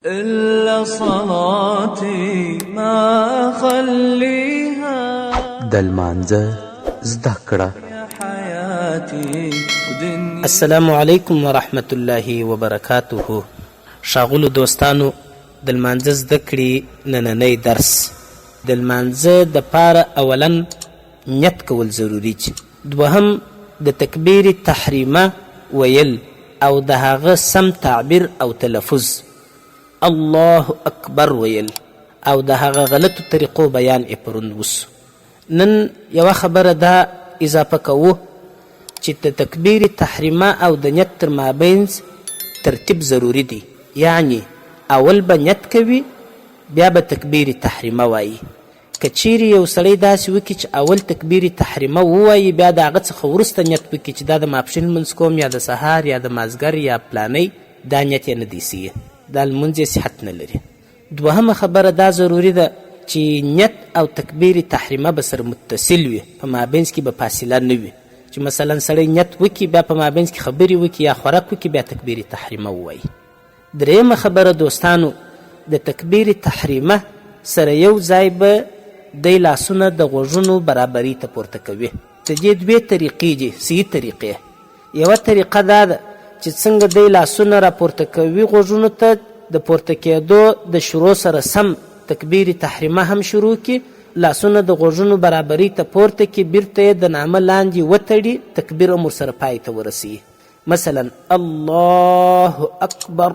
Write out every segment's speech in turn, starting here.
إلا صلاتي ما خليها د لمانځه زده کړه. حياتي ودنيا. السلام علیکم ورحمت الله وبرکاته. ښاغلو دوستانو، د لمانځه زده کړې نننی درس. د لمانځه دپاره اولا نیت کول ضروري دي، دوهم د تکبیر تحریمه ویل او د هغه سم تعبیر او تلفظ، الله اکبر ویل او د هغه غلطو طریقو بیان یې پرون وسو. نن یوه خبره دا اضافه کوو چې د تکبیر تحریمه او د نیت تر مابینځ ترتیب ضروری دی. یعنی اول به نیت کوي، بیا به تکبیر تحریمه وایي. که چیرې یو سړی داسې وکړي چې اول تکبیر تحریمه ووایي، بیا د هغه څخه وروسته نیت وکړي چې دا د ماپښین لمونځ کوم یا د سهار یا د مازدیګر یا پلانۍ، دا نیت یې نه دی صحیح، دا لمونځ یې صحت نه لري. دوهمه خبره دا ضروري ده چې نیت او تکبیر تحریمه به سره متصل وي، په مابینځ کې به فاصله نه وي چې مثلا سړی نیت وکړي بیا په مابینځ کې خبرې وکړي یا خوراک وکړي بیا تکبیر تحریمه ووایي. درېیمه خبره دوستانو، د تکبیر تحریمه سره یو ځای به دی لاسونه د غوږونو برابري ته پورته کوي. د دې دوې طریقې دي، صحیح طریقې. یوه طریقه دا ده چې څنګه دی لاسونه راپورته کوي غوږونو ته، د پورته کېدو د شروع سره سم تکبیر تحریمه هم شروع کړي، لاسونه د غوږونو برابري ته پورته کړي، بیرته یې د نامه لاندې وتړي، تکبیر هم ورسره پای ته ورسوي. مثلا الله اکبر،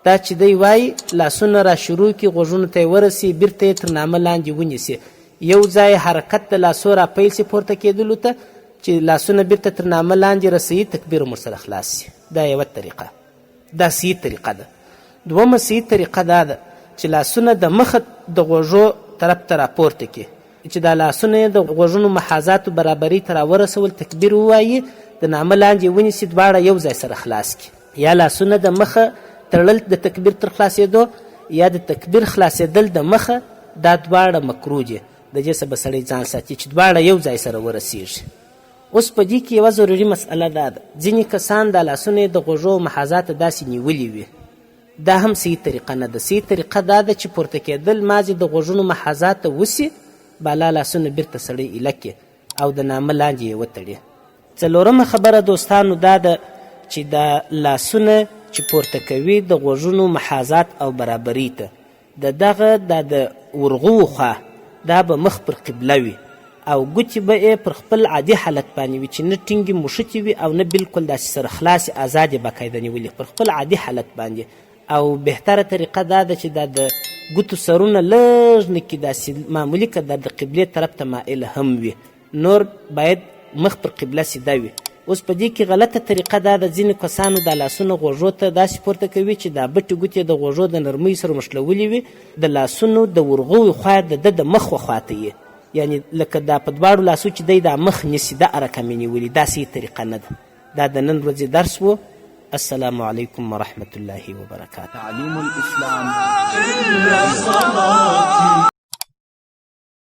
دا چې دی وایي لاسونه را شروع کړي، غوږونو ته یې ورسي، بیرته یې تر نامه لاندې ونیسي. یو ځای حرکت د لاسو را پیل سي پورته کېدلو ته چې لاسونه بیرته تر نامه لاندې رسوي، تکبیر هم ورسره خلاص سي. دا یوه طریقه، دا صحیح طریقه ده. دومه صحیح طریقه دا ده چې لاسونه د مخه د غوږو طرف ته راپورته کړي، چې دا لاسونه یې د غوږونو محاذاتو برابري ته راورسول، تکبیر ووایي، د نامه لاندې ونیسي، دواړه یو ځای سره خلاص کړي. یا لاسونه د مخه تړل د تکبیر تر خلاصېدو، یا د تکبیر خلاصېدل د مخه، دا دواړه مکروه دي. د دې څخه به سړی ځان ساتي چې دواړه یو ځای سره ورسیږي. اوس په دې کې یوه ضروري مسئله دا ده، ځینې کسان دا لاسونه یې د غوږو محاذات داسې نیولي وي، دا هم صحیح طریقه نه ده. صحیح طریقه دا ده چې پورته کېدل مازې د غوږونو محاذات ته وسي، بالا لاسونه بیرته سړی ایله کړي او د نامه لاندې یې وتړي. څلورمه خبره دوستانو دا ده چې دا لاسونه چې پورته کوي د غوږونو محاذات او برابري ته، دا د ورغو خوا دا به مخ پر قبله وي او ګوتې به یې پر خپل عادي حالت باندې وي چې نه ټینګې مښتې وي او نه بلکل داسې سره خلاصې ازادې باقاعده نیولې پر خپل عادي حالت باندې. او بهتره طریقه دا ده چې دا د ګوتو سرونه لږ نه کړي، داسې معمولي که دا د قبلې طرف ته مایله هم وي، نور باید مخ پر قبله سیده وي. اوس په دې کې غلطه طریقه دا ده، ځینې کسانو دا لاسونه غوږو ته داسې پورته کوي چې دا بټې ګوتې د غوږو د نرمۍ سره مښلولې وي، د لاسونو د ورغوي خوا د مخ خواته یې، یعنی لکه دا په دواړو لاسو چې دی دا مخ نیسي، دا رقم یې نیولي. دا صحیح طریقه نه ده. دا د نن ورځې درس و. السلام علیکم ورحمة الله وبرکاته. تعليم الإسلام إلا صلاتي.